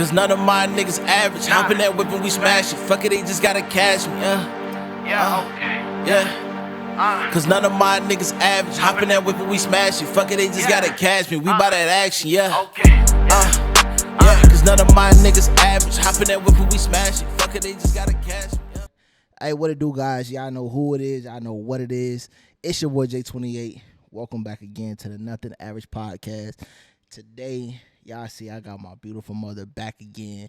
Cause none of my niggas average. Hoppin' that whip and we smash it. Fuck it, they just gotta catch me. Cause none of my niggas average. Hoppin' that whip and we smash it. Fuck it, they just gotta catch me. We bout that action, cause none of my niggas average. Hoppin' that whip and we smash it. Fuck it, they just gotta catch me. Hey, what it do, guys? Y'all know who it is. Y'all know what it is. It's your boy J28. Welcome back again to the Nothing Average Podcast. Today, y'all see I got my beautiful mother back again.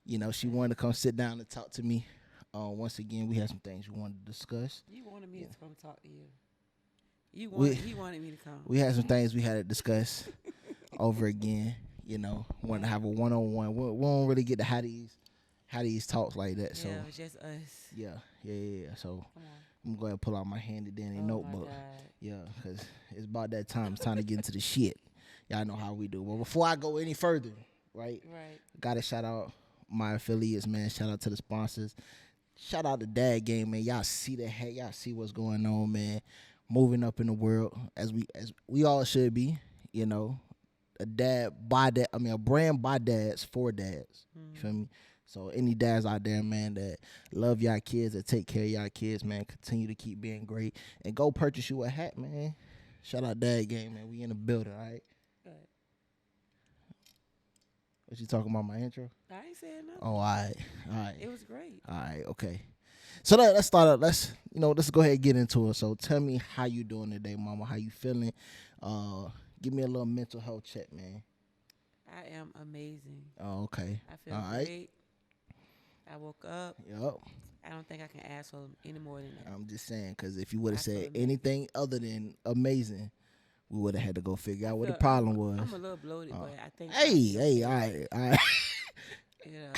You know, she wanted to come sit down and talk to me. Once again, we had some things we wanted to discuss. You wanted me to come talk to you. He wanted me to come. We had some things we had to discuss over again. You know, wanted to have a one-on-one. We don't really get to how these talks like that. So Yeah, it's just us. Yeah. So Come on. I'm going to pull out my handy dandy Oh notebook. my God. Yeah, because it's about that time. It's time to get into the shit. Y'all know how we do. Well, before I go any further, right? Got to shout out my affiliates, man. Shout out to the sponsors. Shout out to Dad Game, man. Y'all see the heck. Y'all see what's going on, man. Moving up in the world as we all should be. You know, a brand by dads for dads. You feel me? So any dads out there, man, that love y'all kids, that take care of y'all kids, man, continue to keep being great. And go purchase you a hat, man. Shout out Dad Game, man. We in the building, all right? Good. What you talking about, my intro? I ain't saying nothing. Oh, all right. It was great. All right, okay. So let's start up. Let's go ahead and get into it. So tell me how you doing today, mama. How you feeling? Give me a little mental health check, man. I am amazing. Oh, okay. I feel all right. great. I woke up. Yep. I don't think I can ask for any more than that. I'm just saying, because if you would have said Absolutely. anything other than amazing, we would have had to go figure out what the problem was. I'm a little bloated, but I think. Hey, all right. You know.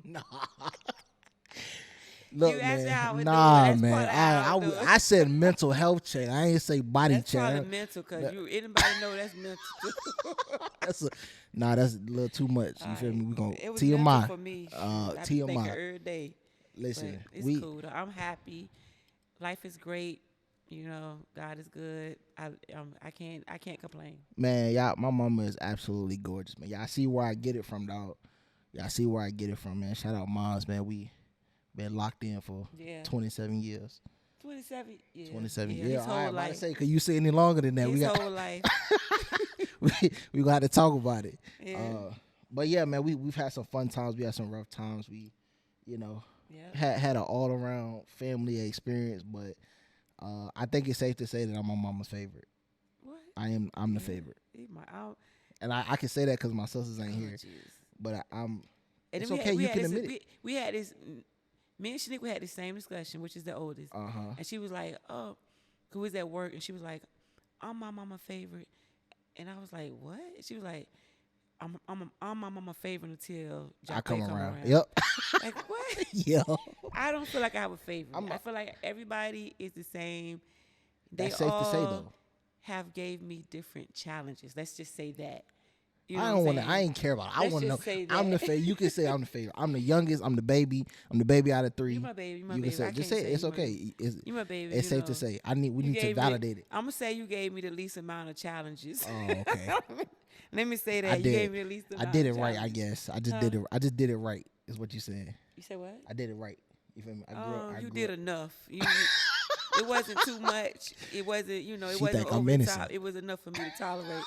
Nah. Look, You asked me how I man. was Nah, doing. That's man. part of how I do it. I said mental health check. I ain't say body That's check. probably mental, because anybody know that's mental too. That's a little too much. You feel me? We gonna It was TMI. mental for me. TMI. Think every day. Listen, But it's cool though. I'm happy. Life is great. You know, God is good. I can't complain. Man, y'all, my mama is absolutely gorgeous, man. Y'all see where I get it from, dog. Y'all see where I get it from, man. Shout out moms, man. We been locked in for 27 years. 27 years. 27 years. His Yeah, whole I about to life. say, because you say any longer than that. His whole life. we gonna have to talk about it. Yeah. But yeah, man, we've had some fun times. We had some rough times. We, you know, Yeah. had an all around family experience. But I think it's safe to say that I'm my mama's favorite. What? I'm the favorite, and I can say that because my sisters ain't here. Jesus. But And it's then okay. You can this, admit it. We had this. Me and Shaniqua had the same discussion, which is the oldest. And she was like, "Oh, who was at work?" And she was like, "I'm my mama favorite." And I was like, "What?" She was like, "I'm my mama favorite until I come around." around." Yep. Like what? Yeah. I don't feel like I have a favorite. I feel like everybody is the same. They That's safe to say, though. have gave me different challenges. Let's just say that. You I know don't what want I'm to. I saying? ain't care about it. I Let's want to know. just say I'm the that. favorite. You can say I'm the favorite. I'm the youngest. I'm the baby. I'm the baby out of three. You my baby. You my You can baby. say. I Just can't say it. It's you my okay. baby. You my baby. It's you safe know. to say. We You need to gave me validate it. I'm gonna say you gave me the least amount of challenges. Oh, okay. Let me say that I you did. gave me the least amount. I did it of right. I challenges. guess. I just did it. I just did it right. Is what you saying. You said what? I did it right. You feel me? You did enough. It wasn't too much. It wasn't. You know. It She wasn't think I'm over the innocent. top. It was enough for me to tolerate.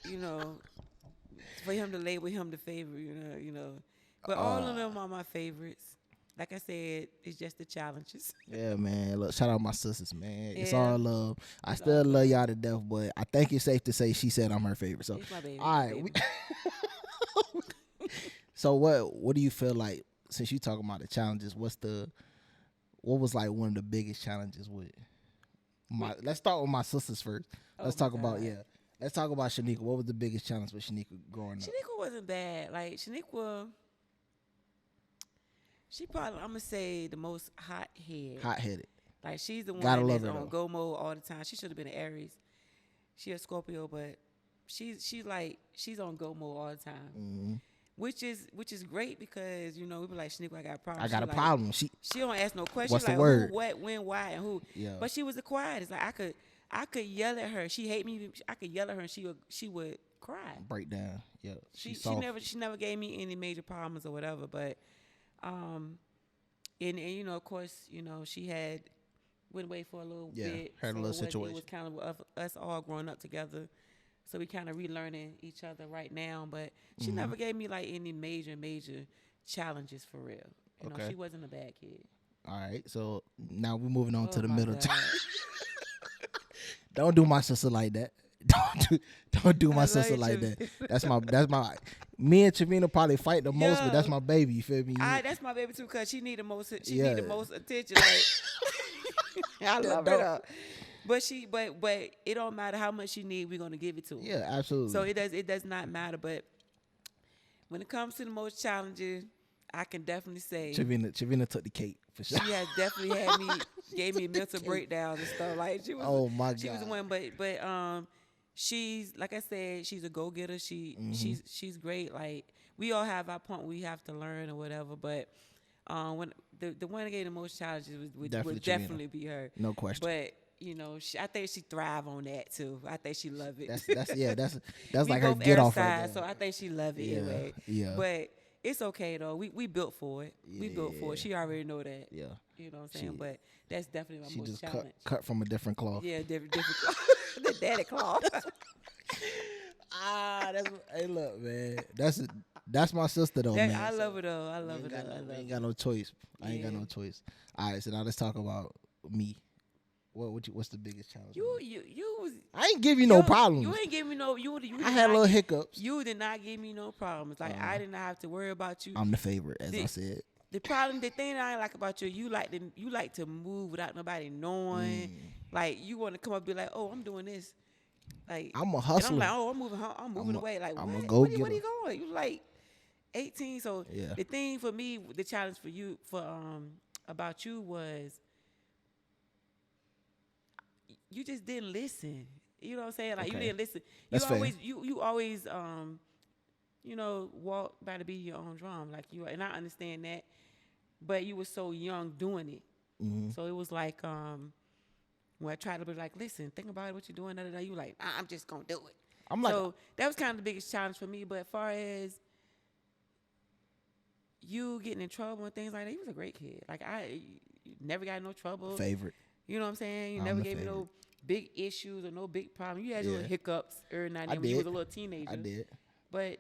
You know, for him to label him the favorite. You know. But all of them are my favorites. Like I said, it's just the challenges. Yeah, man. Look, shout out my sisters, man. It's Yeah. all love. I still love y'all to death, but I think it's safe to say she said I'm her favorite. So, It's my baby. all right. baby. So what do you feel like, since you talking about the challenges? What was like one of the biggest challenges with let's start with my sisters first. Let's talk about Let's talk about Shaniqua. What was the biggest challenge with Shaniqua growing up? Shaniqua wasn't bad. Like Shaniqua, she probably, I'm gonna say, the most hot headed. Like she's the one Gotta love that's her, on though. go mode all the time. She should have been an Aries. She a Scorpio, but she's on go mode all the time. Mm-hmm. Which is great, because we be like, Shaniqua, I got a problem. I got a like, problem. She don't ask no questions. What's the like word? who, what, when, why, and who. Yeah. But she was the quietest. Like I could yell at her. She hate me. I could yell at her and she would cry. Breakdown. Yeah. She never gave me any major problems or whatever. But and you know, of course, you know, she had went away for a little bit. Had a little situation. It was kind of us all growing up together. So we kind of relearning each other right now. But she never gave me like any major challenges for real. You know, she wasn't a bad kid. All right. So now we're moving on to the middle. God. Don't do my sister like that. Don't do my sister like that. That's my. Me and Trevina probably fight the most, but that's my baby. You feel me? That's my baby too, cause she need the most. She need the most attention. Like, I love her. But it don't matter how much she need. We're gonna give it to her. Yeah, absolutely. So it does not matter. But when it comes to the most challenging, I can definitely say Trevina took the cake for sure. She has definitely gave me mental breakdowns and stuff. Like she was. Oh my God. She was the one, but she's like I said, she's a go getter. She's great. Like we all have our point we have to learn or whatever. But when the one that gave the most challenges would definitely be her. No question. But you know, I think she thrive on that too. I think she love it. That's like her get off right. So I think she love it anyway. Yeah. But it's okay though. We built for it. Yeah. We built for it. She already know that. Yeah. You know what I'm saying? But that's definitely my most challenge. Cut from a different cloth. Yeah, different cloth. The daddy cloth. Hey, look, man. That's my sister though, man. I love her though. I love her. I ain't got no choice. I ain't got no choice. All right, so now let's talk about me. What's the biggest challenge? I ain't give you no problems. You ain't give me no. I had little hiccups. You did not give me no problems. Like I did not have to worry about you. I'm the favorite, as I said. The thing that I like about you like to move without nobody knowing. Like you want to come up and be like, oh, I'm doing this. Like I'm a hustler. And I'm like, oh, I'm moving away. Like I'm what? A go-getter. Where you going? You like 18. So the thing for me, the challenge for you about you was you just didn't listen. You know what I'm saying? Like you didn't listen. You always walk by the beat of your own drum. Like and I understand that. But you were so young doing it. Mm-hmm. So it was like when I tried to be like, listen, think about what you're doing, you like, I'm just gonna do it. So that was kind of the biggest challenge for me. But as far as you getting in trouble and things like that, you was a great kid. Like you never got in no trouble. Favorite. You know what I'm saying? You never gave me no big issues or no big problem. You had little hiccups every now and then when you was a little teenager. I did. But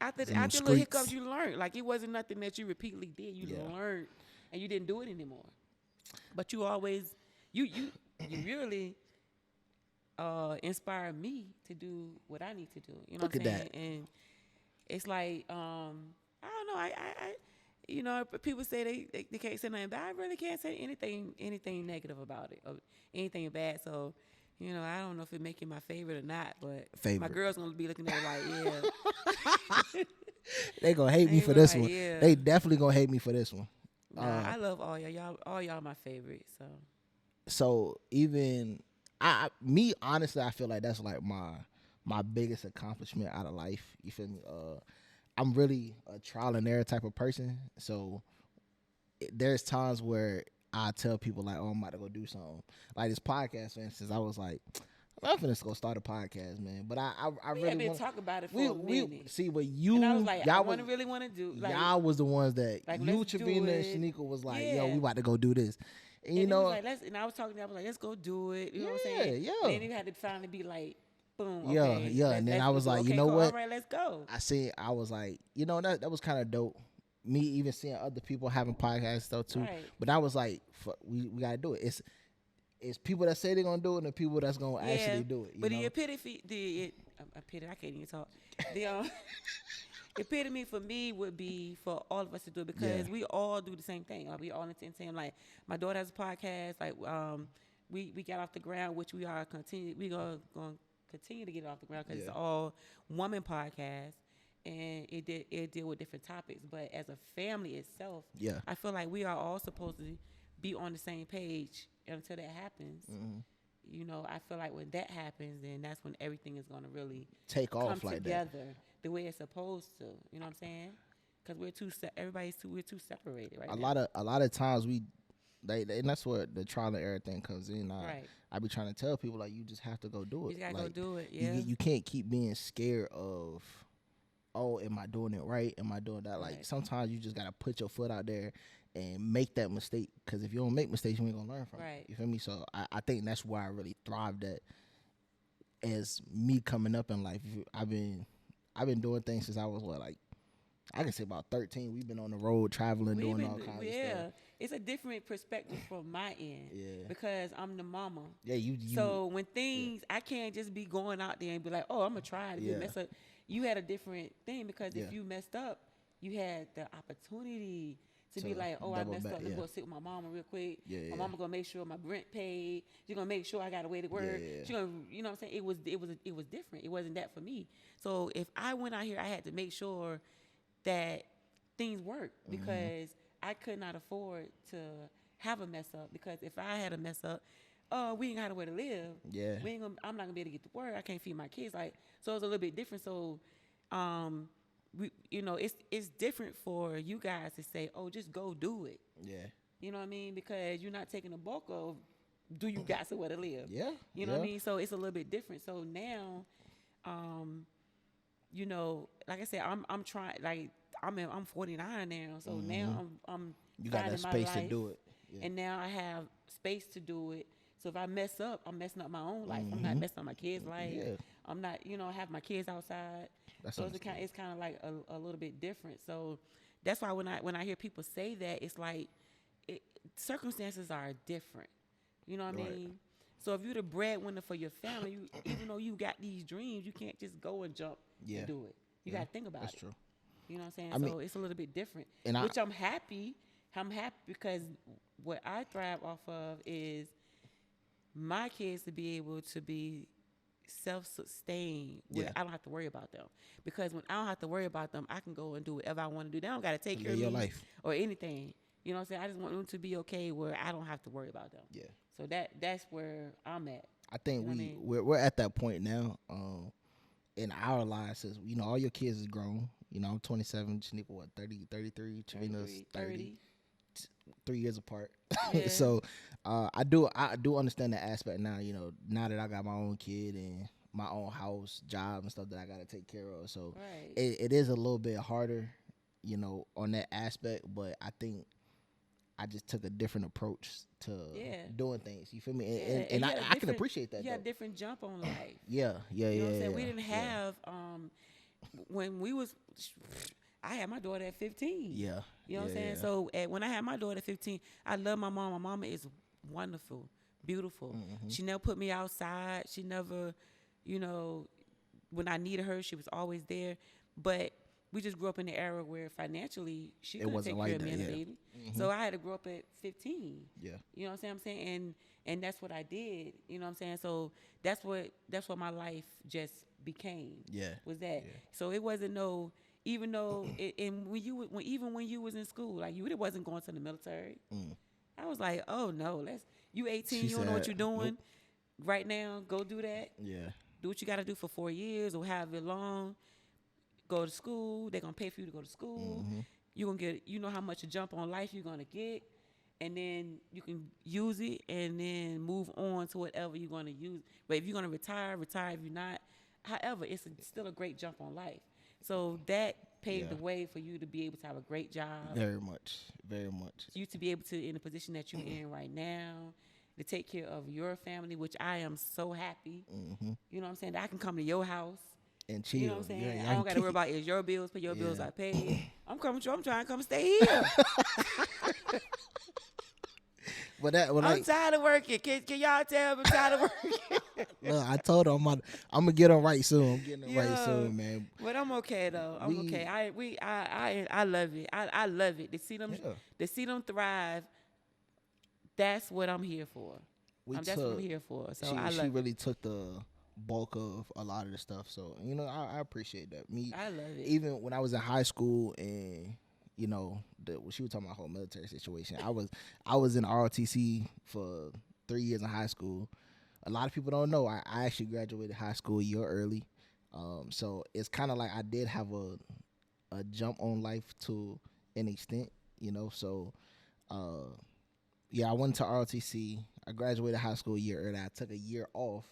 after little hiccups, you learned. Like it wasn't nothing that you repeatedly did. You learned, and you didn't do it anymore. But you always, you really inspired me to do what I need to do. You know what I'm saying? That. And it's like I don't know. I people say they can't say nothing, but I really can't say anything negative about it or anything bad. So, I don't know if it make you my favorite or not, but my girl's gonna be looking at it like, yeah. They gonna hate me for this one. Yeah. They definitely gonna hate me for this one. Nah, I love all y'all. All y'all my favorite. So even me, honestly, I feel like that's like my biggest accomplishment out of life. You feel me? I'm really a trial and error type of person. So there's times where I tell people like, oh, I'm about to go do something. Like this podcast, for instance, I was like, I'm finna go start a podcast, man. But I really want to talk about it for a minute. See what you, and I was like, y'all really want to do. Like, y'all was the ones that like, you, Trevina, and Shanika was like, yo, we about to go do this. And you know, like, and I was talking to them, I was like, let's go do it. You know what I'm saying? Yeah. And then it had to finally be like, boom. Yeah, okay, yeah. And then I was like, you know what? All right, let's go. I was like, that was kind of dope. Me even seeing other people having podcasts stuff too. Right. But I was like, we gotta do it. It's people that say they're gonna do it and the people that's gonna actually do it. But the epitome, I can't even talk. The epitome for me would be for all of us to do it because we all do the same thing. Like we all intend the same. Like my daughter has a podcast. Like we got off the ground, which we are continue. We gonna continue to get off the ground because it's all woman podcast. And it deal with different topics, but as a family itself, I feel like we are all supposed to be on the same page until that happens. Mm-hmm. I feel like when that happens, then that's when everything is going to really take off come like together that. The way it's supposed to. You know what I'm saying? Because we're too separated right now. A lot of times And that's where the trial and error thing comes in. Right. I be trying to tell people like you just have to go do it. You gotta like, go do it. Yeah. You can't keep being scared of, oh, am I doing it right? Am I doing that? Like Right. sometimes you just gotta put your foot out there and make that mistake. Because if you don't make mistakes, you ain't gonna learn from Right. it. You feel me? So I think that's where I really thrived at. As me coming up in life, I've been doing things since I was I can say about 13. We've been on the road traveling, doing all kinds of stuff. It's a different perspective from my end. Yeah. Because I'm the mama. Yeah, you So when things, I can't just be going out there and be like, oh, I'm gonna try it. Yeah. Mess up. You had a different thing because Yeah. if you messed up, you had the opportunity to be like, oh, I double messed back, up. Let me yeah. go sit with my mama real quick. Yeah, My yeah. mama gonna make sure my rent paid. She's gonna make sure I got a way to work. yeah. She gonna, you know what I'm saying? It was different. It wasn't that for me. So if I went out here, I had to make sure that things worked because I could not afford to have a mess up. Because if I had a mess up, we ain't got a way to live. Yeah. I'm not gonna be able to get to work. I can't feed my kids. Like, so it's a little bit different. So, it's different for you guys to say, oh, just go do it. Yeah. You know what I mean? Because you're not taking the bulk of, do you got somewhere to live? Yeah. You know what I mean? So it's a little bit different. So now, like I said, I'm trying. Like I'm 49 now. So now I'm You got that finding my space to life, do it. Yeah. and now I have space to do it. So if I mess up, I'm messing up my own life. I'm not messing up my kids' life. Yeah. I'm not, I have my kids outside. That's So it's kind of like a little bit different. So that's why when I hear people say that, it's like circumstances are different. You know what I Right. mean? So if you're the breadwinner for your family, even though you got these dreams, you can't just go and jump Yeah. and do it. You Yeah. got to think about That's it. true. You know what I'm saying? I mean- So it's a little bit different, And which I'm happy. I'm happy because what I thrive off of is my kids to be able to be self-sustained. Yeah. I don't have to worry about them. Because when I don't have to worry about them, I can go and do whatever I want to do. They don't got to take care of your me life. or anything. You know what I'm saying? I just want them to be okay where I don't have to worry about them. Yeah. So that's where I'm at. I think You know what I mean? we're at that point now in our lives. As all your kids is grown. I'm 27. Shaniqua, what, 30, 33? Trina's 30. 3 years apart. Yeah. So I do understand that aspect now. Now that I got my own kid and my own house, job, and stuff that I got to take care of. So Right. it is a little bit harder, on that aspect. But I think I just took a different approach to doing things. You feel me? And you had a I can different- appreciate that. You had a though. different jump on life. Yeah. You know what I'm saying? We yeah, didn't yeah. have when we was. I had my daughter at 15. Yeah. You know what I'm Yeah, saying? yeah. So when I had my daughter at 15, I love my mom. My mama is wonderful, beautiful. Mm-hmm. She never put me outside. She never, when I needed her, she was always there. But we just grew up in the era where financially she couldn't wasn't take like care of me that, and the yeah. baby. So I had to grow up at 15. Yeah. You know what I'm saying? And that's what I did. You know what I'm saying? So that's what my life just became. Yeah. Was that. Yeah. So it wasn't no, even though when you was in school, like you really wasn't going to the military. I was like, oh no, you 18, She you don't know what said, you're doing nope. right now. Go do that. Yeah. Do what you got to do for 4 years or however long. Go to school. They're gonna pay for you to go to school. You're gonna get, how much a jump on life you're gonna get, and then you can use it and then move on to whatever you're gonna use. But if you're gonna retire. If you're not, however, it's still a great jump on life. So that paved Yeah. the way for you to be able to have a great job. Very much. Very much. You to be able to, in the position that you're in right now, to take care of your family, which I am so happy. You know what I'm saying? That I can come to your house. And chill. You know what I'm saying? Yeah, I don't got to worry about is your bills, pay your bills, Yeah. I pay. I'm coming through. I'm trying to come stay here. But that, well, I'm like, tired of working. Can y'all tell I'm tired of working? look, I told her I'm gonna get them right soon. I'm getting them right Yo. soon, man. But I'm okay though. I'm okay. I love it. I love it. To see them thrive. That's what I'm here for. That's what I'm here for. So I love she it. really took the bulk of a lot of the stuff. So I appreciate that. I love it. Even when I was in high school and when she was talking about the whole military situation, I was in ROTC for 3 years in high school. A lot of people don't know I actually graduated high school a year early. So it's kind of like I did have a jump on life to an extent, So I went to ROTC. I graduated high school a year early. I took a year off,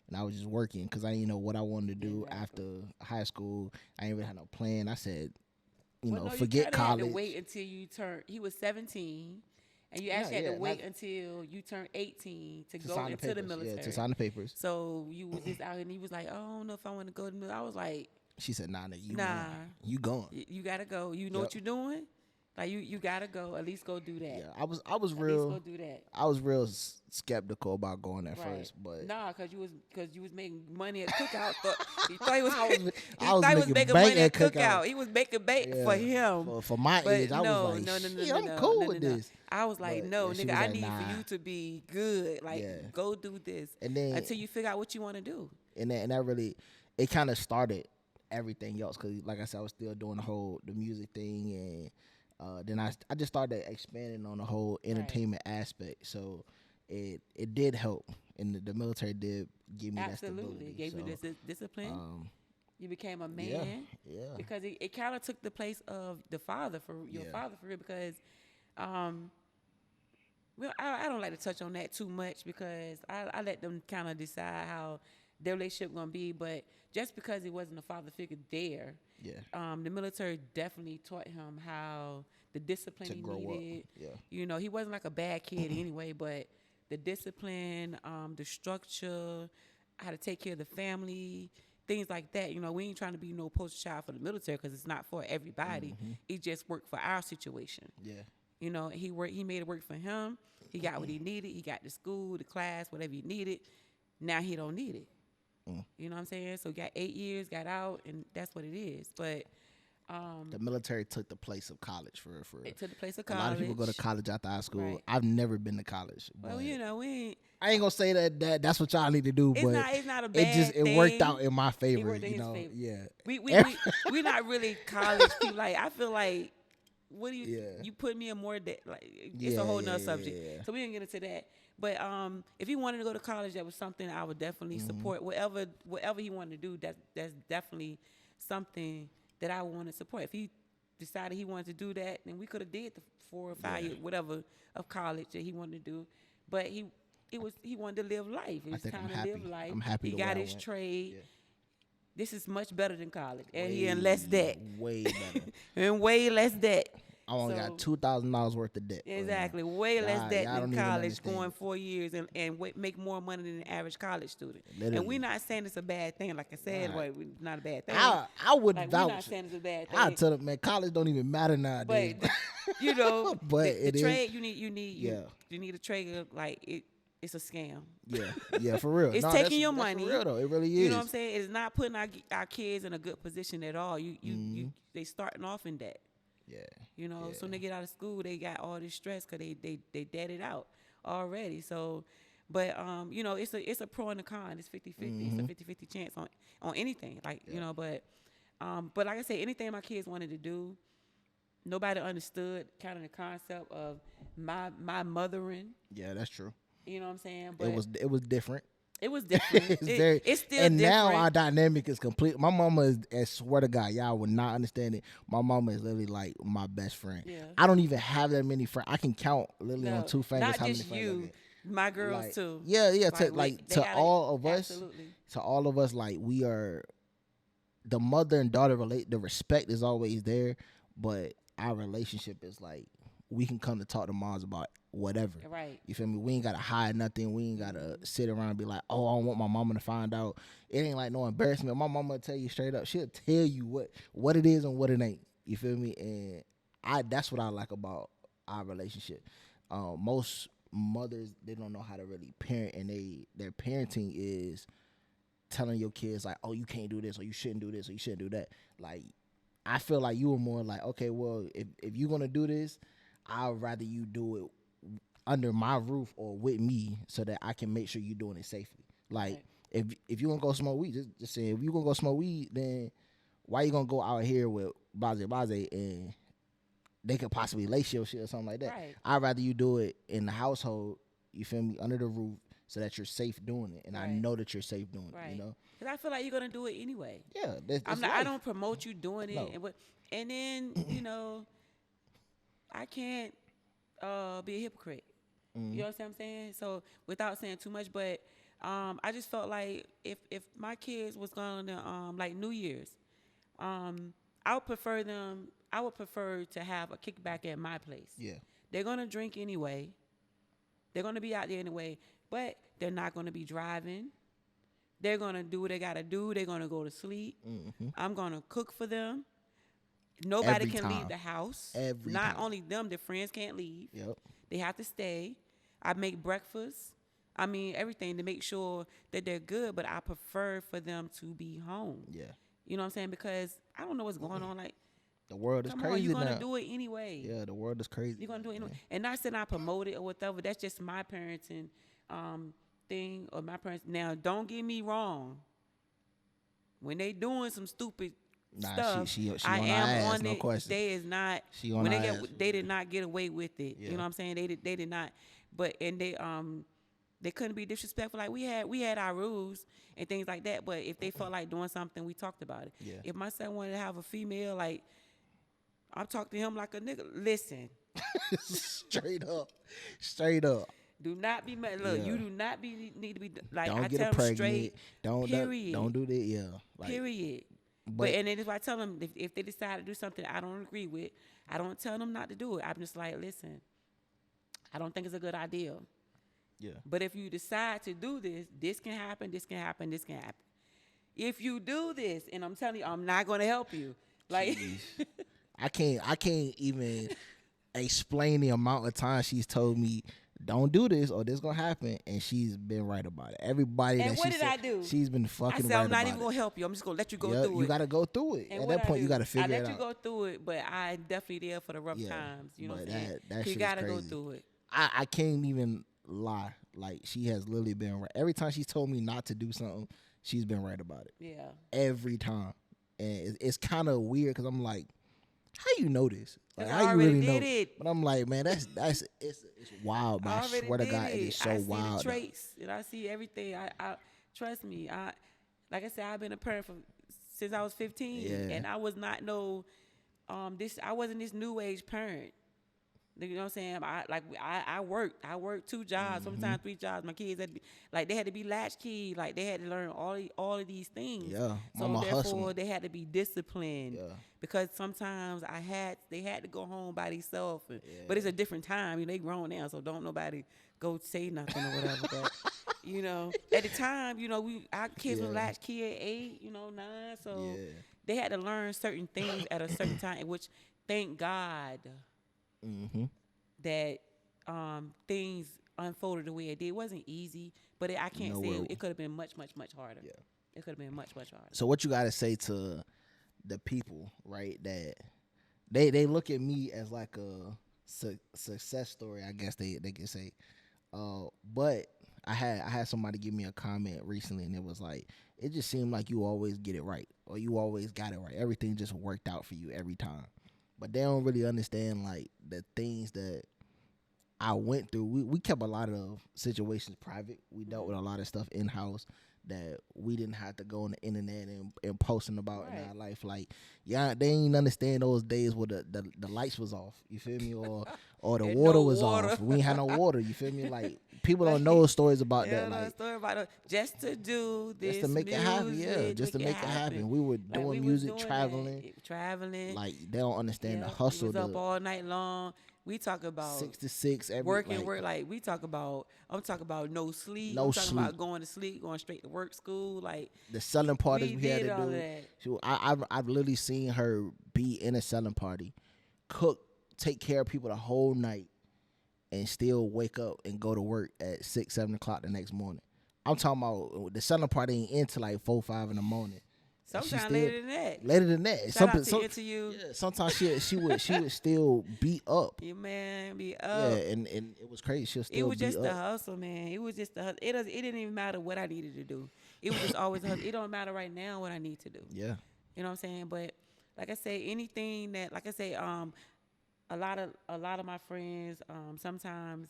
and I was just working because I didn't know what I wanted to do after high school. I didn't really have no plan. I said, forget college. Had to wait until you turned. He was 17, and you actually had to wait until you turned 18 to go into the military. Yeah, to sign the papers. So you was just out here, and he was like, "Oh, I don't know if I want to go to the military." I was like, she said, "Nah, you going. You gotta go. You know what you're doing." Like you gotta go. At least go do that. Yeah, I was real. At least go do that. I was real skeptical about going at first, but cause you was making money at Cookout. He thought he was making money at Cookout. He was making bank for him. For my age, I was like, I'm cool with this. I was like, no, nigga, I need for you to be good. Like, go do this, and then until you figure out what you want to do. And that really, it kind of started everything else. Cause like I said, I was still doing the music thing and. Then I just started expanding on the whole entertainment aspect. So it did help, and the military did give me that stability. Gave you this discipline. You became a man. Yeah. Because it kind of took the place of the father for your father for real. Because, I don't like to touch on that too much because I let them kind of decide how their relationship gonna be. But just because he wasn't a father figure there. Yeah. The military definitely taught him how the discipline he needed. Yeah. He wasn't like a bad kid anyway, but the discipline, the structure, how to take care of the family, things like that. We ain't trying to be no poster child for the military because it's not for everybody. Mm-hmm. It just worked for our situation. Yeah. He made it work for him. He got what he needed. He got the school, the class, whatever he needed. Now he don't need it. You know what I'm saying? So got 8 years, got out, and that's what it is. But the military took the place of college for real. It took the place of college. A lot of people go to college after high school. Right. I've never been to college. Well, we ain't. I ain't gonna say that's what y'all need to do, but it's not a bad thing. It worked out in my favor. It worked in his favor. Yeah. We not really college people. Like I feel like. What do you put me in more it's a whole nother subject. Yeah. So we didn't get into that. But if he wanted to go to college, that was something I would definitely support. Whatever he wanted to do, that's definitely something that I want to support. If he decided he wanted to do that, then we could have did the 4 or 5 years, whatever, of college that he wanted to do. But he wanted to live life. He was trying to live life. I'm happy. He got his trade. Yeah. This is much better than college, and he in less debt. Way better. And way less debt. I only got $2,000 worth of debt. Exactly, way less debt than college, going 4 years and make more money than an average college student. Literally. And we're not saying it's a bad thing. Like I said, it's not a bad thing. I would vouch. We're not saying it's a bad thing. I tell them, man, college don't even matter nowadays. But the trade you need a trade like it. It's a scam. Yeah, for real. It's taking your money. For real though, it really is. You know what I'm saying? It's not putting our kids in a good position at all. They starting off in debt. Yeah. So when they get out of school, they got all this stress because they debted out already. So, but it's a pro and a con. It's 50-50. It's a 50-50 chance on anything. But like I said, anything my kids wanted to do, nobody understood kind of the concept of my mothering. Yeah, that's true. You know what I'm saying? But it was different. It was different. It's still and different. Now our dynamic is complete. My mama is, I swear to God, y'all would not understand it. My mama is literally like my best friend. Yeah. I don't even have that many friends. I can count literally on 2 fingers not how many just friends you, my girls too. Yeah. To all of us, absolutely. To all of us, like we are, the mother and daughter the respect is always there, but our relationship is like we can come to talk to moms about whatever. Right. You feel me? We ain't gotta hide nothing. We ain't gotta sit around and be like, oh, I don't want my mama to find out. It ain't like no embarrassment. My mama will tell you straight up. She'll tell you what it is and what it ain't. You feel me? And that's what I like about our relationship. Most mothers, they don't know how to really parent, and their parenting is telling your kids like, oh, you can't do this, or you shouldn't do this, or you shouldn't do that. Like, I feel like you were more like, okay, well, if you're gonna do this, I'd rather you do it under my roof or with me so that I can make sure you're doing it safely. Like, if you gonna go smoke weed, just say, if you gonna go smoke weed, then why you gonna go out here with Baze and they could possibly lace your shit or something like that? Right. I'd rather you do it in the household, you feel me, under the roof, so that you're safe doing it. And I know that you're safe doing it, you know? Because I feel like you're going to do it anyway. Yeah. I don't promote you doing it. No. And then, I can't be a hypocrite. You know what I'm saying? So without saying too much, but I just felt like if my kids was going to like New Year's, I would prefer to have a kickback at my place. Yeah. They're gonna drink anyway. They're gonna be out there anyway, but they're not gonna be driving. They're gonna do what they gotta do. They're gonna go to sleep. Mm-hmm. I'm gonna cook for them. Nobody Every can time. leave the house. Every Not time. only them, their friends can't leave. Yep. They have to stay. I make breakfast. I mean, everything to make sure that they're good, but I prefer for them to be home. Yeah. You know what I'm saying? Because I don't know what's going on. Like, The world is come crazy on, you're going now. to do it anyway. Yeah, the world is crazy. You're going to do it anyway. man. And not saying I promote it or whatever. That's just my parenting thing or my parents. Now, don't get me wrong. When they doing some stupid stuff, she I on her am ass, on no it. question. They is not. She on when her they ass. get, they did not get away with it. Yeah. You know what I'm saying? They did not. But and they couldn't be disrespectful. Like we had our rules and things like that. But if they felt like doing something, we talked about it. Yeah. If my son wanted to have a female, like I'm talking to him like a nigga. Listen, Straight up. do not be mad. Look, Yeah. you do not need to be like Don't I get tell her them pregnant. straight. Period. Don't do that. Yeah. Like, Period. But, But and then if I tell them if they decide to do something I don't agree with, I don't tell them not to do it. I'm just like, listen, I don't think it's a good idea. yeah. But if you decide to do this, this can happen, this can happen, this can happen. If you do this, and I'm telling you, I'm not going to help you. Like, I can't even explain the amount of times she's told me don't do this or this gonna happen, and she's been right about it. Everybody And that what she did said, I do? she's been I fucking said, right I'm not about even going to help you. I'm just going to let you go it. through You it. gotta go through it. And At what that point, I you do, gotta figure I it let you out. go through it, but I definitely there for the rough Yeah, times. You know what I'm but saying? that You shit got to is go crazy. through it. I can't even lie. Like, she has literally been right. Every time she's told me not to do something, she's been right about it. Yeah. Every time. And it's kind of weird because I'm like, how you know this? Like, 'Cause how I you really already know? did it. But I'm like, man, it's wild, man. I I already swear to did God, it it. is so I see wild. the though. traits and I see everything. I trust me. Like I said, I've been a parent since I was 15, Yeah. and I was not I wasn't this new age parent. You know what I'm saying? I worked 2 jobs, sometimes 3 jobs. My kids they had to be latchkey, like they had to learn all of these things. Yeah, So mama therefore hustling. they had to be disciplined. Yeah. Because sometimes they had to go home by themselves. But it's a different time. You know, they grown now, so don't nobody go say nothing or whatever. But you know, at the time, you know, our kids were latchkey at 8, 9, so Yeah. they had to learn certain things at a certain time, which thank God Mm-hmm. that things unfolded the way it did. It wasn't easy, but I can't No say way. it could have been much, much, much harder. Yeah. It could have been much, much harder. So what you gotta say to the people, right? That they look at me as like a success story, I guess they can say. But I had somebody give me a comment recently, and it was like, it just seemed like you always get it right, or you always got it right. Everything just worked out for you every time. But they don't really understand like the things that I went through. We kept a lot of situations private. We dealt with a lot of stuff in house that we didn't have to go on the internet and posting about in our life. Like, yeah, they ain't understand those days where the lights was off. You feel me? Or the And water no was water. off. We ain't had no water. You feel me? Like, people don't know stories about Yeah, that. no Like, story about just to do this, just to make it happen. music, Yeah, just to make it happen. We were doing we was music, doing traveling. Like, they don't understand the Yeah, hustle. We was up all night long. We talk about 6 to 6 every work. Like we talk about. I'm talking about no sleep. No I'm talking sleep. about going to sleep, going straight to work, school. Like the selling parties we had did to all do. that. I've literally seen her be in a selling party, cook, take care of people the whole night, and still wake up and go to work at 6, 7 o'clock the next morning. I'm talking about the selling party ain't into like 4, 5 in the morning. Sometimes later than that. Later than that. Shout out to Interview. Yeah, sometimes she would still beat up. You man be up. Yeah, and it was crazy. She'll still It was beat just up. the hustle, man. It was just the hustle. It didn't even matter what I needed to do. It was just always the hustle. It don't matter right now what I need to do. Yeah. You know what I'm saying? But like I say, anything that, like I say, a lot of my friends, sometimes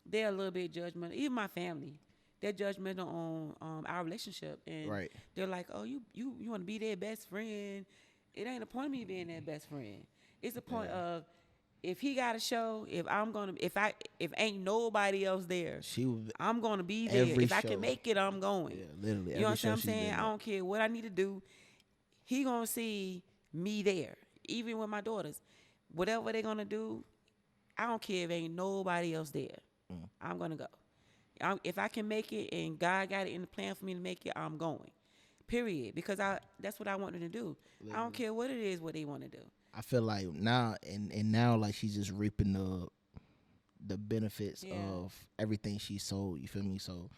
they're a little bit judgmental. Even my family, they're judgmental on our relationship, and Right. they're like, "Oh, you want to be their best friend? It ain't a point of me being their best friend. It's a point of if he got a show, if ain't nobody else there, I'm gonna be there. If I can make it, I'm going. Yeah, literally. You know what I'm saying? I don't care what I need to do. He gonna see me there, even with my daughters. Whatever they gonna do, I don't care if ain't nobody else there. I'm gonna go. If I can make it and God got it in the plan for me to make it, I'm going. Period. Because that's what I want them to do. Literally. I don't care what it is, what they want to do. I feel like now and now like she's just reaping the benefits of everything she sold. You feel me? So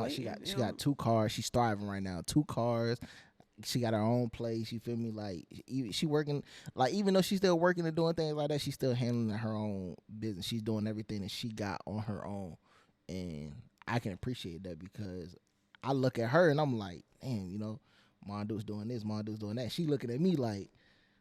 she got 2 cars. She's thriving right now. 2 cars. She got her own place. You feel me? Like she working. Like even though she's still working and doing things like that, she's still handling her own business. She's doing everything that she got on her own, and I can appreciate that because I look at her and I'm like, damn, you know, Mondo's doing this, Mondo's doing that. She looking at me like,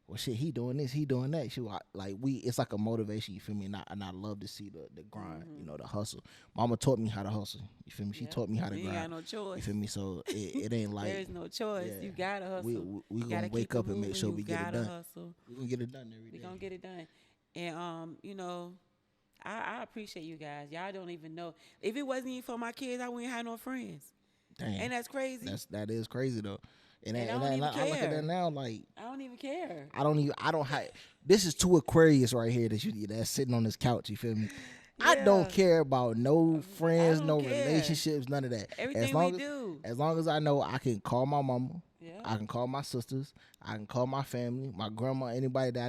well, shit, he doing this, he doing that. She like it's like a motivation. You feel me? And I love to see the grind, you know, the hustle. Mama taught me how to hustle. You feel me? She taught me how to grind. You ain't got no choice. You feel me? So it ain't like there's no choice. You gotta hustle. We gonna wake up and make sure we get it done. Hustle. We gonna get it done every day. We gonna get it done. And you know, I appreciate you guys. Y'all don't even know. If it wasn't even for my kids, I wouldn't have no friends. Damn. And that's crazy. That is crazy though. And I look at that now, like I don't even care. I don't have. This is 2 Aquarius right here that's sitting on this couch. You feel me? Yeah. I don't care about no friends, no relationships, none of that. Everything we do. As long as I know I can call my mama, I can call my sisters, I can call my family, my grandma, anybody that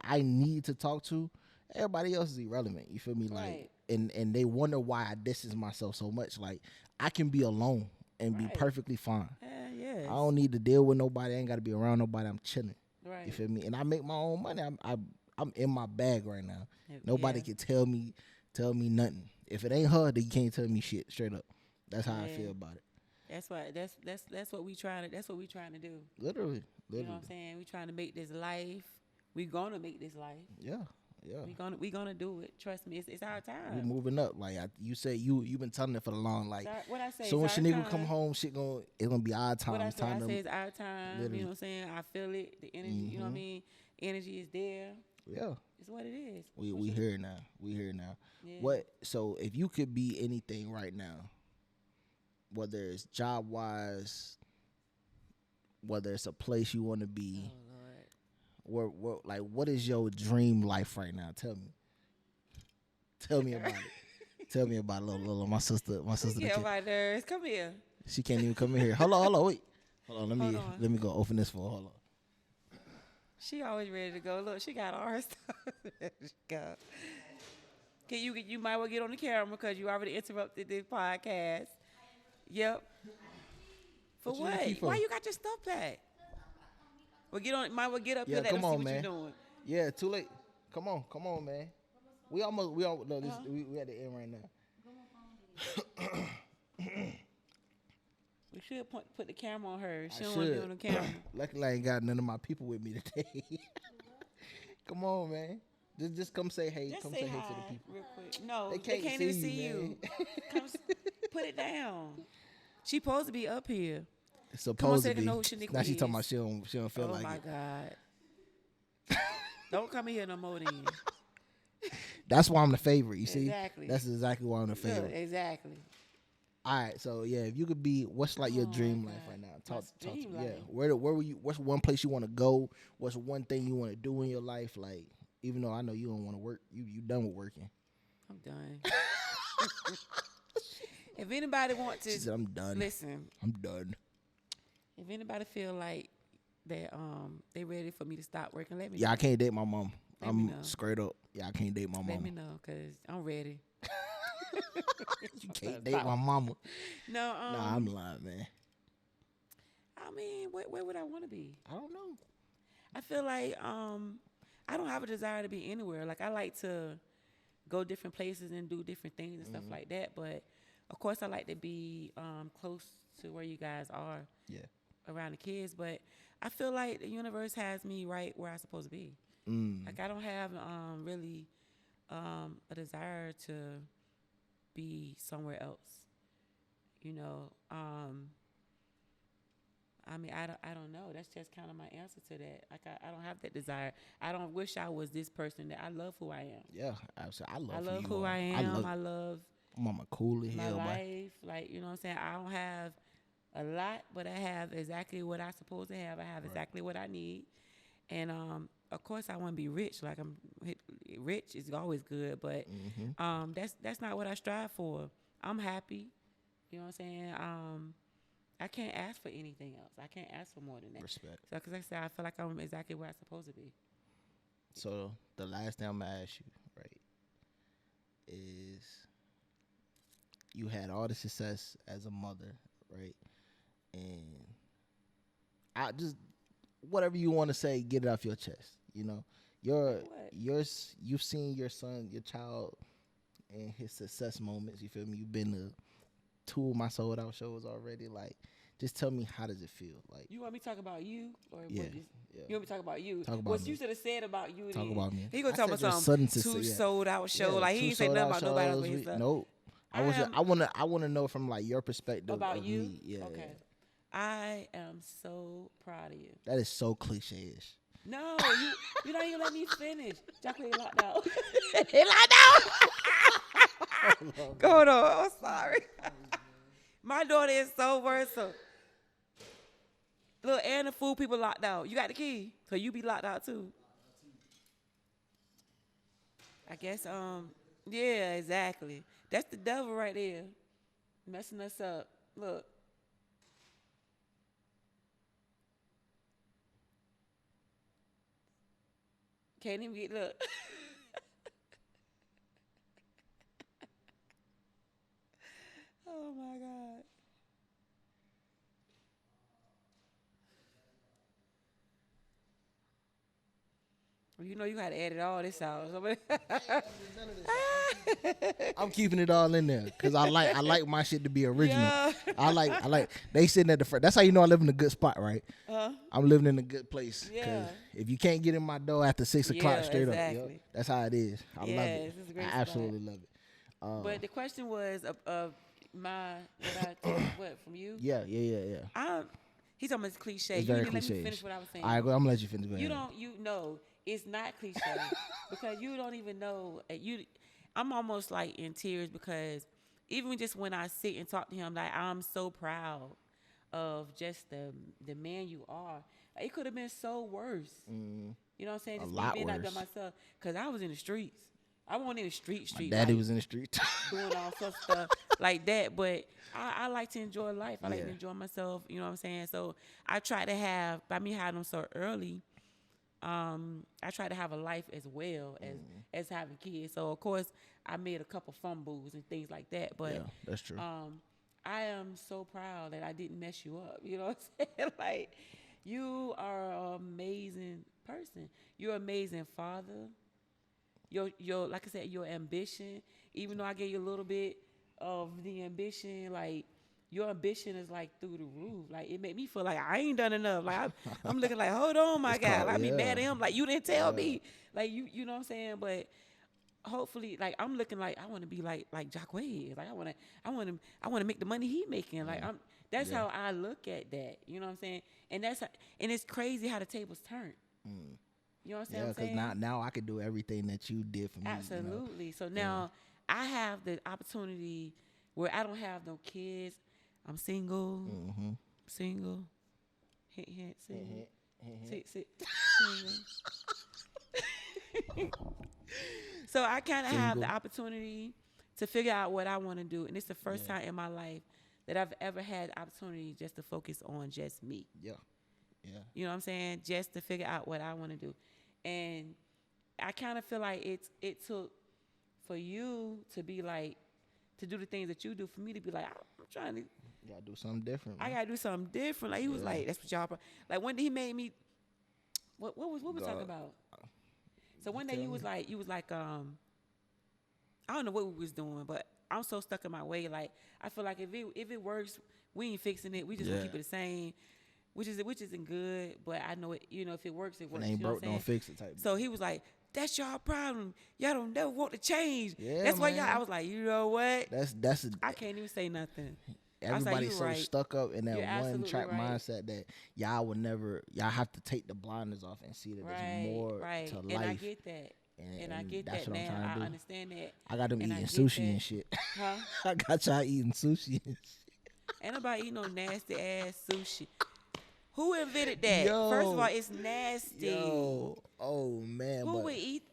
I need to talk to. Everybody else is irrelevant. You feel me? Like, and they wonder why I distance myself so much. Like, I can be alone and be perfectly fine. Yes. I don't need to deal with nobody. I ain't got to be around nobody. I'm chilling. Right. You feel me? And I make my own money. I'm in my bag right now. Nobody can tell me nothing. If it ain't her, then you can't tell me shit. Straight up. That's how I feel about it. That's why. That's what we trying to. That's what we trying to do. Literally. You know what I'm saying? We trying to make this life. We gonna make this life. Yeah. We gonna do it. Trust me, it's our time. We moving up. Like you said, you've been telling it for the long. Like what I say. So when Shaniqua come home, it's gonna be our time. What I say it's our time. Literally. You know what I'm saying? I feel it. The energy. You know what I mean? Energy is there. Yeah. It's what it is. We here now. We here now. Yeah. So if you could be anything right now, whether it's job wise, whether it's a place you want to be. What is your dream life right now? Tell me about it. Tell me about it, little. My sister. Get my nerves. Come here. She can't even come in here. Hold on, wait. Hold on, let me go open this for her. Hold on. She always ready to go. Look, she got all her stuff. Ready to go. Can you might well get on the camera because you already interrupted this podcast. Yep. For what? Why you got your stuff back? Well, might well get up here. Let them see what you're doing. Yeah, too late. Come on, man. We at the end right now. We should put the camera on her. She don't want to be on the camera. Luckily, I ain't got none of my people with me today. Come on, man. Just come say hey. Come say hey to the people. Real quick. No, they can't even see you. Come put it down. She supposed to be up here. It's supposed to be. Now she talking about she don't feel like it. Oh my God. Don't come in here no more then. That's why I'm the favorite. You see? Exactly. That's exactly why I'm the favorite. Yeah, exactly. All right, so yeah, if you could be, what's like your dream life right now? Talk to me. Yeah, where were you? What's one place you want to go? What's one thing you want to do in your life? Like, even though I know you don't want to work, you done with working. I'm done. If anybody wants to, she said, I'm done. Listen, I'm done. If anybody feel like that, they ready for me to stop working, let me know. Yeah, I can't date my mom. I'm straight up. Yeah, I can't date my mom. Let me know, cause I'm ready. You can't date my mama. No, nah, I'm lying, man. I mean, where would I want to be? I don't know. I feel like I don't have a desire to be anywhere. Like I like to go different places and do different things and stuff like that. But of course, I like to be close to where you guys are. Yeah. Around the kids, but I feel like the universe has me right where I'm supposed to be. Like I don't have really a desire to be somewhere else. You know, I mean, I don't know. That's just kind of my answer to that. Like, I don't have that desire. I don't wish I was this person. That I love who I am. Yeah, absolutely. I love who I am. I love Mama cool as my hell, life. Like, you know what I'm saying? I don't have a lot, but I have exactly what I supposed to have. I have exactly what I need. And of course I want to be rich. Like, rich is always good, but that's not what I strive for. I'm happy. You know what I'm saying? I can't ask for anything else. I can't ask for more than that. Respect. So, because like I said, I feel like I'm exactly where I'm supposed to be. So the last thing I'm gonna ask you, right, is you had all the success as a mother, right? And I just whatever you want to say, get it off your chest. You know, you've seen your son, your child, and his success moments. You feel me? You've been to 2 of my sold out shows already. Like, just tell me, how does it feel? Like, you want me to talk about you, or yeah, you want me to talk about you? Talk about what me. you should have said about you. Talk about me. He gonna talk about some 2 sold out show. Like, he ain't say nothing about nobody else. But nope. I want to know from like your perspective about you. Me. Yeah. Okay. Yeah. I am so proud of you. That is so cliche-ish. No, you don't even let me finish. Jacqueline locked out. He locked out. Go on. I'm sorry. My daughter is so versatile. Look, and the food people locked out. You got the key, so you be locked out too. I guess. Yeah, exactly. That's the devil right there, messing us up. Look. Can't even get, look. Oh, my God. Well, you know you got to edit all this out. I'm keeping it all in there because I like my shit to be original. Yeah. I like they sitting at the front. That's how you know I live in a good spot, right? I'm living in a good place. Yeah. If you can't get in my door after 6 o'clock straight exactly. up, that's how it is. I love it. It's a great I spot. absolutely love it. But the question was what from you? Yeah. He's talking about cliche. It's You very didn't let me cliche-ish. finish what I was saying. All right, I'm gonna let you finish. You know, it's not cliche because you don't even know. I'm almost like in tears because even just when I sit and talk to him, like, I'm so proud of just the man you are. Like, it could have been so worse. You know what I'm saying? Just lot being out there worse. myself, because I was in the streets. I wasn't in the street. My daddy like, was in the street doing all sorts of stuff like that. But I like to enjoy life. I like to enjoy myself. You know what I'm saying? So I try to have, by me having them so early, I try to have a life as well as having kids. So of course I made a couple fumbles and things like that. But yeah, that's true. I am so proud that I didn't mess you up. You know what I'm saying? Like, you are an amazing person. You're an amazing father. Your like I said, your ambition, even though I gave you a little bit of the ambition, like, your ambition is like through the roof. Like, it made me feel like I ain't done enough. Like, I'm looking like, hold on, my God. Like, I be mad at him. Like, you didn't tell me. Like, you know what I'm saying? But hopefully, like, I'm looking like I want to be like Jacqueline. Like, I want to make the money he making. Like, that's how I look at that. You know what I'm saying? And and it's crazy how the tables turn. You know what I'm saying? Yeah, because now I can do everything that you did for me. Absolutely. You know? So now I have the opportunity where I don't have no kids. I'm single. Single. Hint, single. Sit. Single. So I kind of have the opportunity to figure out what I want to do. And it's the first time in my life that I've ever had the opportunity just to focus on just me. Yeah. You know what I'm saying? Just to figure out what I want to do. And I kind of feel like it took for you to be like, to do the things that you do, for me to be like, I'm trying to. You gotta do something different. Man. I gotta do something different. Like, he was like, that's what y'all. Like, one day he made me. What was we talking about? So one day you was like, I don't know what we was doing, but I'm so stuck in my way. Like, I feel like if it works, we ain't fixing it. We just gonna keep it the same. Which isn't good, but I know it. You know, if it works, it works. It ain't you know broke, don't fix it type. So he was like, "That's y'all problem. Y'all don't never want to change. Yeah, that's why man. y'all." I was like, you know what? That's. I can't even say nothing. everybody's so right. stuck up in that You're one track right. mindset that y'all have to take the blinders off and see that there's more to life. And I get that. And I get that's that what I'm now. trying to do. I understand that. I got them and eating sushi and shit. Huh? I got y'all eating sushi and shit. Ain't nobody eating no nasty ass sushi. Who invented that? Yo, First of all, it's nasty. Yo, oh man. Who would eat?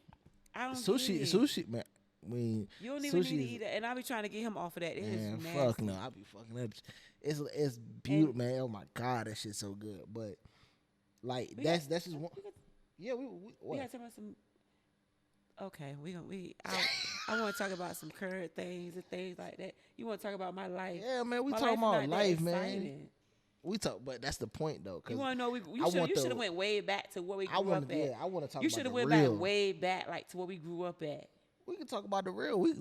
I don't sushi, get it. sushi, man. I mean, you don't even need to eat it, and I be trying to get him off of that. It is nasty. Fuck no, I be fucking up. It's beautiful, man. Oh my god, that shit's so good. But like that's just one. Yeah, we gotta talk about some. Okay, I want to talk about some current things and things like that. You want to talk about my life? Yeah, man. We my talking about life, man. Exciting. We talk, but that's the point though. You want to know? You should have went way back to where we grew up at. Yeah, I want to talk. You should have went back way back, like to where we grew up at. We can talk about the real. We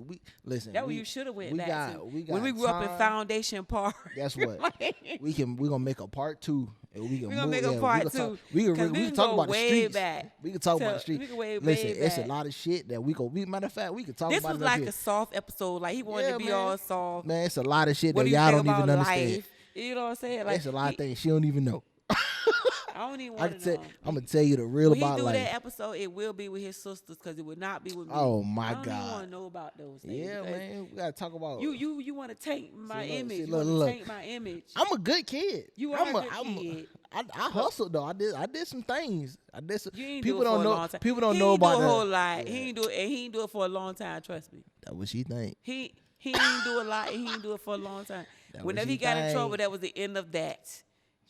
listen. That's where you should have went back to. We got when we grew up in Foundation Park. Guess what? we gonna make a part 2. And we can gonna make a part 2. We can talk about the streets. Back. We can talk about the streets. Listen, it's a lot of shit that we go. Matter of fact, we can talk about. This was like a soft episode. Like he wanted to be all soft. Man, it's a lot of shit that y'all don't even understand. You know what I'm saying? Like it's a lot of things she don't even know. I don't even want to know. I'm gonna tell you the real about life. When he do that episode, it will be with his sisters because it would not be with me. Oh my God! I don't even want to know about those things. Yeah, man, we gotta talk about you want to take my image. Look. Take my image. I'm a good kid. You are a good kid. I hustled though. I did some things. I did some. You ain't people do it don't for know. A long time. People don't know about that. He a whole lot. He ain't do it. And he ain't do it for a long time. Trust me. That's what she think. He ain't do a lot. And he ain't do it for a long time. Whenever he got in trouble, that was the end of that.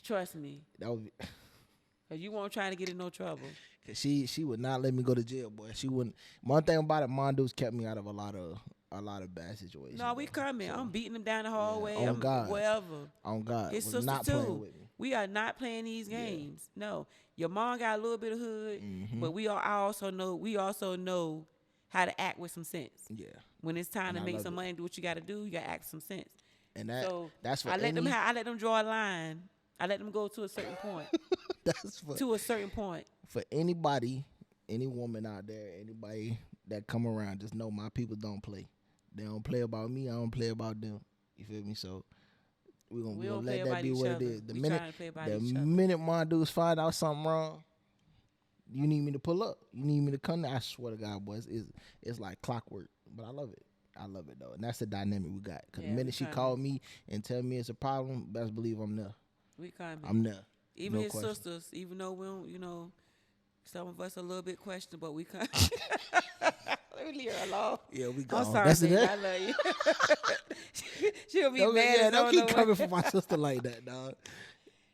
Trust me. That was. Cause you weren't trying to get in no trouble. Cause she would not let me go to jail, boy. She wouldn't. One thing about it, Mondo's kept me out of a lot of bad situations. No, we coming. So, I'm beating him down the hallway. On God. Wherever. On God. His sister not too. Playing with me. We are not playing these games. Yeah. No. Your mom got a little bit of hood, but we also know how to act with some sense. Yeah. When it's time to make some money, do what you got to do. You got to act with some sense. And that's what I let them draw a line. I let them go to a certain point. To a certain point. For anybody, any woman out there, anybody that come around, just know my people don't play. They don't play about me. I don't play about them. You feel me? So we're gonna let that be what it is. The minute my dudes find out something wrong, you need me to pull up. You need me to come there. I swear to God, boys, it's like clockwork. But I love it. I love it though, and that's the dynamic we got. Cause the minute she called me and tell me it's a problem, best believe I'm there. We coming. I'm there. Even his sisters, even though we don't, some of us a little bit questionable, but we come. Let me leave her alone. Yeah, we go. I'm sorry, baby, I love you. She'll be mad. Yeah, don't keep coming for my sister like that, dog.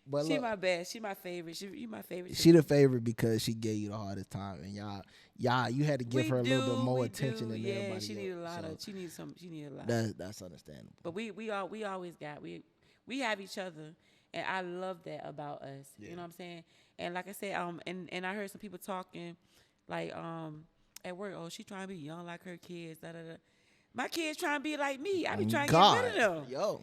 But she my best. She my favorite. You my favorite. She the favorite because she gave you the hardest time, and y'all, you had to give her a little bit more attention than everybody else. She needed a lot of. She needed a lot. That's understandable. But we always got we have each other. And I love that about us. Yeah. You know what I'm saying? And like I said, and I heard some people talking, like, at work, oh, she trying to be young like her kids, da da da. My kids trying to be like me. I be trying to get rid of them. Yo,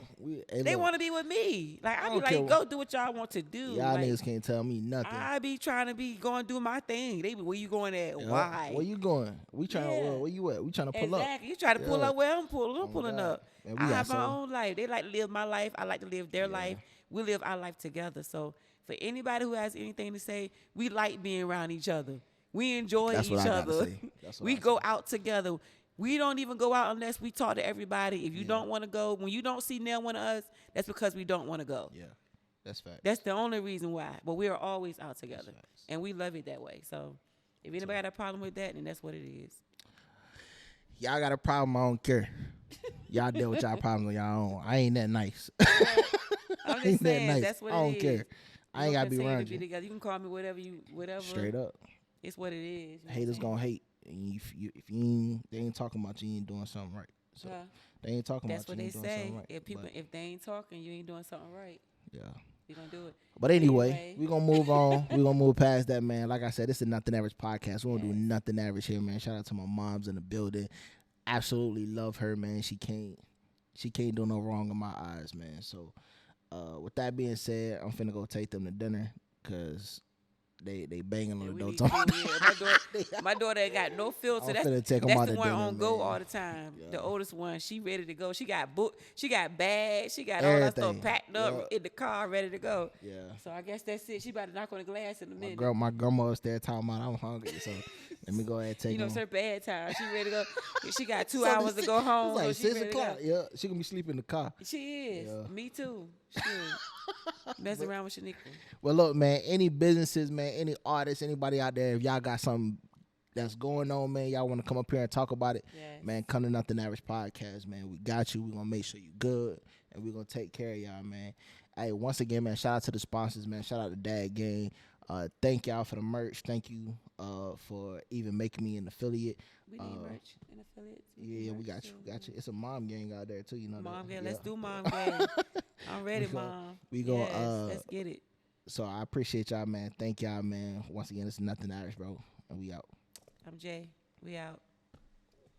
they want to be with me. Like I be like, go do what y'all want to do. Y'all niggas can't tell me nothing. I be trying to be going do my thing. They be, where you going at? Why? Where you going? We trying to where you at? We trying to pull up. Exactly. You try to pull up where I'm pulling up. Man, I have my own life. They like to live my life. I like to live their life. We live our life together. So for anybody who has anything to say, we like being around each other. We enjoy each other. We go out together. We don't even go out unless we talk to everybody. If you don't want to go, when you don't see one of us, that's because we don't want to go. Yeah, that's fact. That's the only reason why. But we are always out together, and we love it that way. So if anybody got a problem with that, then that's what it is. Y'all got a problem, I don't care. Y'all deal with y'all problems on y'all own. I ain't that nice. I'm just saying, that's what it is. I don't care. I ain't gotta be around you. You can call me whatever. Straight up. It's what it is. Haters gonna hate. And if you they ain't talking about you ain't doing something right. So they ain't talking about you ain't doing something right. If they ain't talking, you ain't doing something right. Yeah. We gonna do it. But anyway, we gonna move on. We gonna move past that, man. Like I said, this is Nothing Average podcast. We gonna do Nothing Average here, man. Shout out to my moms in the building. Absolutely love her, man. She can't do no wrong in my eyes, man. So with that being said, I'm finna go take them to dinner because They banging on the We door. need to, yeah. My daughter ain't got no filter. I'm That's finna take 'em the out one to dinner, on go man. all the time. Yeah. The oldest one, she ready to go. She got book. She got bags. She got all that stuff packed up in the car, ready to go. Yeah. So I guess that's it. She about to knock on the glass in a minute. My grandma was there talking about I'm hungry, so let me go ahead and take. You know, them. it's her bad time. She ready to go. She got 2 hours to go home. It's like so 6 o'clock. Yeah, she gonna be sleeping in the car. She is. Yeah. Me too. Messing around with Shaniqua. Well, look, man. Any businesses, man. Any artists, anybody out there, if y'all got something that's going on, man, y'all want to come up here and talk about it, man, come to Nothing Average Podcast, man. We got you. We gonna make sure you good, and we gonna take care of y'all, man. Hey, once again, man, shout out to the sponsors, man. Shout out to Dad Gang. Thank y'all for the merch. Thank you for even making me an affiliate. We need merch and affiliates. Yeah, we got you. Got you. It's a mom gang out there too, you know. Mom gang. Let's do mom gang. I'm ready, Mom. We go. Let's get it. So I appreciate y'all, man. Thank y'all, man. Once again, it's Nothing Average, bro, and we out. I'm Jay. We out.